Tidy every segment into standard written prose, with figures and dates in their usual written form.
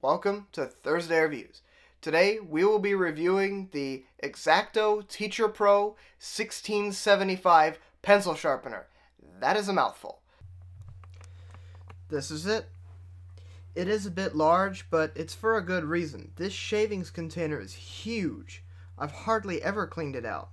Welcome to Thursday Reviews. Today we will be reviewing the X-ACTO TeacherPro 1675 pencil sharpener. That is a mouthful. This is it. It is a bit large, but it's for a good reason. This shavings container is huge. I've hardly ever cleaned it out.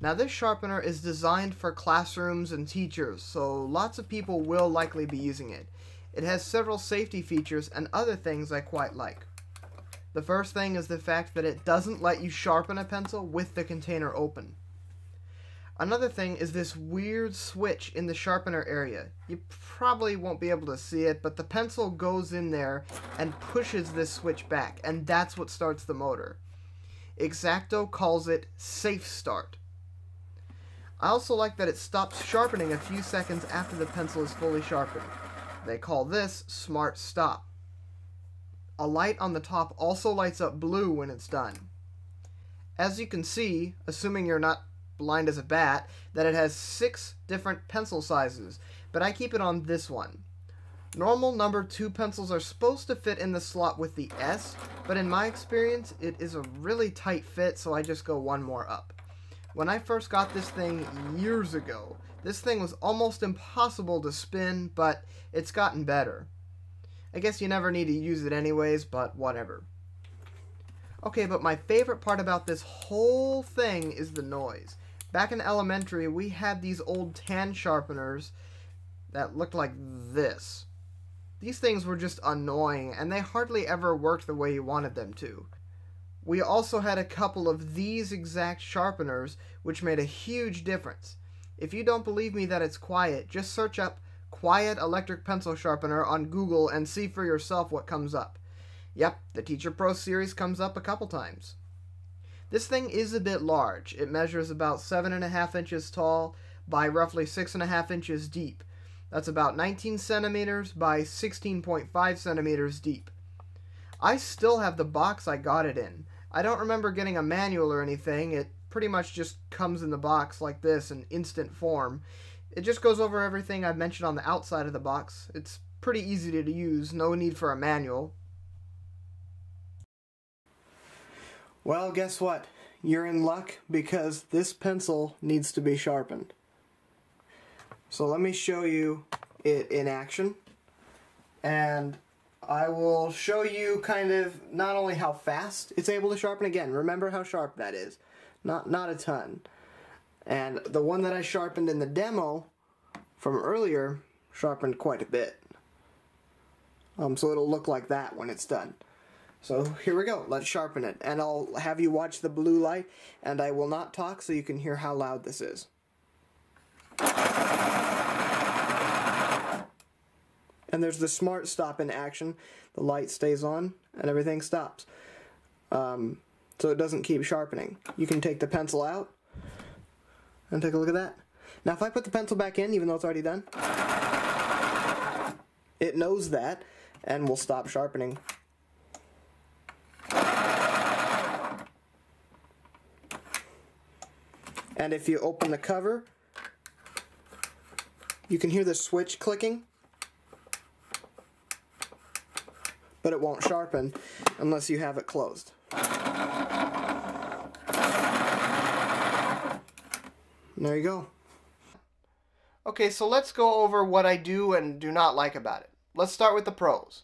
Now this sharpener is designed for classrooms and teachers, so lots of people will likely be using it. It has several safety features and other things I quite like. The first thing is the fact that it doesn't let you sharpen a pencil with the container open. Another thing is this weird switch in the sharpener area. You probably won't be able to see it, but the pencil goes in there and pushes this switch back, and that's what starts the motor. X-ACTO calls it Safe Start. I also like that it stops sharpening a few seconds after the pencil is fully sharpened. They call this Smart Stop. A light on the top also lights up blue when it's done. As you can see, assuming you're not blind as a bat, that it has 6 different pencil sizes, but I keep it on this one. Normal number 2 pencils are supposed to fit in the slot with the S, but in my experience it is a really tight fit, so I just go one more up. When I first got this thing years ago, this thing was almost impossible to spin, but it's gotten better. I guess you never need to use it anyways, but whatever. Okay, but my favorite part about this whole thing is the noise. Back in elementary, we had these old tan sharpeners that looked like this. These things were just annoying, and they hardly ever worked the way you wanted them to. We also had a couple of these exact sharpeners, which made a huge difference. If you don't believe me that it's quiet, just search up quiet electric pencil sharpener on Google and see for yourself what comes up. Yep, the TeacherPro series comes up a couple times. This thing is a bit large. It measures about 7.5 inches tall by roughly 6.5 inches deep. That's about 19 centimeters by 16.5 centimeters deep. I still have the box I got it in. I don't remember getting a manual or anything. It pretty much just comes in the box like this in instant form. It just goes over everything I've mentioned on the outside of the box. It's pretty easy to use, no need for a manual. Well, guess what? You're in luck because this pencil needs to be sharpened. So let me show you it in action, and I will show you kind of not only how fast it's able to sharpen. Again, remember how sharp that is. Not a ton. And the one that I sharpened in the demo from earlier sharpened quite a bit. So it'll look like that when it's done. So here we go. Let's sharpen it. And I'll have you watch the blue light, and I will not talk so you can hear how loud this is. And there's the Smart Stop in action. The light stays on and everything stops. So it doesn't keep sharpening. You can take the pencil out and take a look at that. Now if I put the pencil back in, even though it's already done, it knows that and will stop sharpening. And if you open the cover, you can hear the switch clicking, but it won't sharpen unless you have it closed. And there you go. Okay, so let's go over what I do and do not like about it. Let's start with the pros.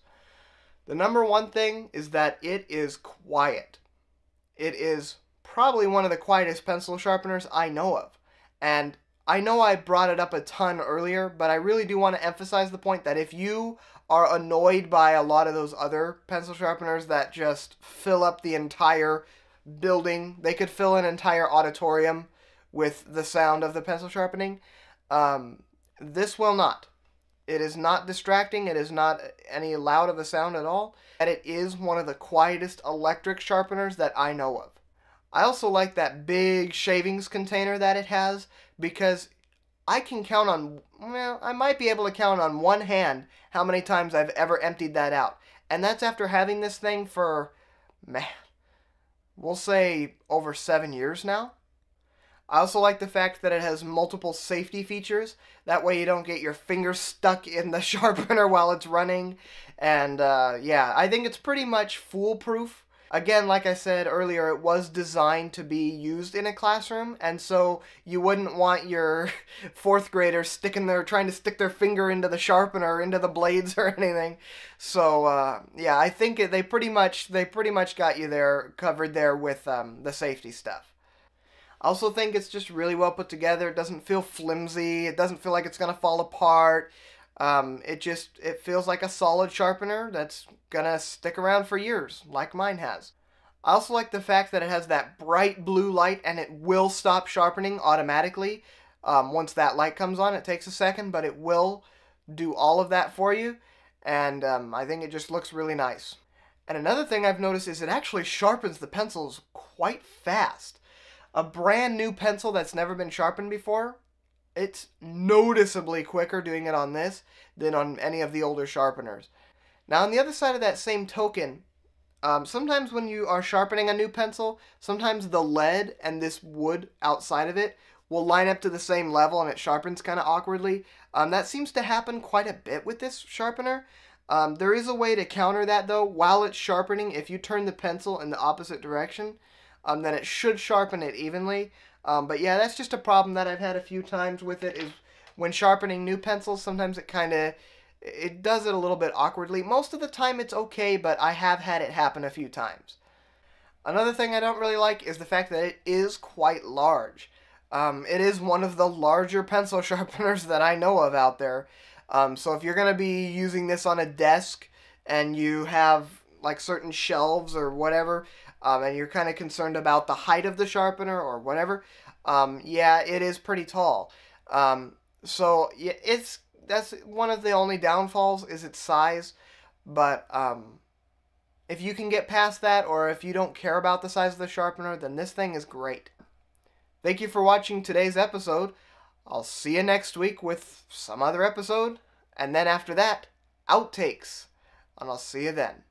The number one thing is that it is quiet. It is probably one of the quietest pencil sharpeners I know of. And I know I brought it up a ton earlier, but I really do want to emphasize the point that if you are annoyed by a lot of those other pencil sharpeners that just fill up the entire building, they could fill an entire auditorium with the sound of the pencil sharpening, this will not. It is not distracting. It is not any loud of a sound at all. And it is one of the quietest electric sharpeners that I know of. I also like that big shavings container that it has, because I can count on, well, I might be able to count on one hand how many times I've ever emptied that out. And that's after having this thing for, man, we'll say over 7 years now. I also like the fact that it has multiple safety features. That way you don't get your finger stuck in the sharpener while it's running. And yeah, I think it's pretty much foolproof. Again, like I said earlier, it was designed to be used in a classroom, and so you wouldn't want your fourth graders trying to stick their finger into the sharpener, into the blades or anything. So yeah, I think they pretty much got you there covered there with the safety stuff. I also think it's just really well put together. It doesn't feel flimsy. It doesn't feel like it's gonna fall apart. It feels like a solid sharpener that's gonna stick around for years, like mine has. I also like the fact that it has that bright blue light and it will stop sharpening automatically. Once that light comes on, it takes a second, but it will do all of that for you. And I think it just looks really nice. And another thing I've noticed is it actually sharpens the pencils quite fast. A brand new pencil that's never been sharpened before, it's noticeably quicker doing it on this than on any of the older sharpeners. Now on the other side of that same token, sometimes when you are sharpening a new pencil, sometimes the lead and this wood outside of it will line up to the same level and it sharpens kind of awkwardly. That seems to happen quite a bit with this sharpener. There is a way to counter that though. While it's sharpening, if you turn the pencil in the opposite direction, then it should sharpen it evenly. But yeah, that's just a problem that I've had a few times with it, is when sharpening new pencils, sometimes it does it a little bit awkwardly. Most of the time it's okay, but I have had it happen a few times. Another thing I don't really like is the fact that it is quite large. It is one of the larger pencil sharpeners that I know of out there. So if you're going to be using this on a desk and you have like certain shelves or whatever, and you're kind of concerned about the height of the sharpener or whatever, yeah, it is pretty tall. So yeah, that's one of the only downfalls, is its size. But if you can get past that, or if you don't care about the size of the sharpener, then this thing is great. Thank you for watching today's episode. I'll see you next week with some other episode, and then after that, outtakes. And I'll see you then.